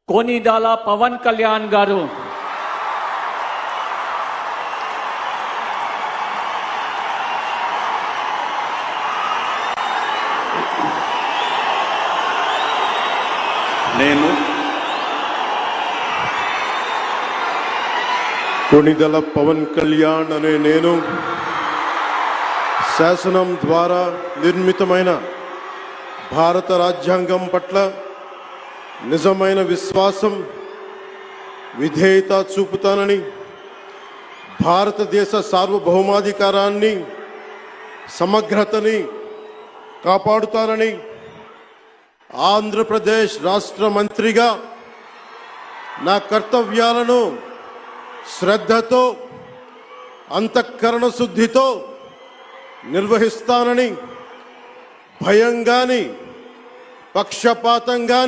कोनिदाला पवन कल्याण गारू कोनिदల पवन कल्याण अने नेनु శాసనం ద్వారా నిర్మితమైన భారత రాజ్యాంగం పట్ల నిజమైన విశ్వాసం విధేయత చూపుతానని భారతదేశ సార్వభౌమాధికారాన్ని సమగ్రతని కాపాడుతానని ఆంధ్రప్రదేశ్ రాష్ట్ర మంత్రిగా నా కర్తవ్యాలను శ్రద్ధతో అంతఃకరణ శుద్ధితో నిర్వహిస్తానని భయం గాని పక్షపాతం గాని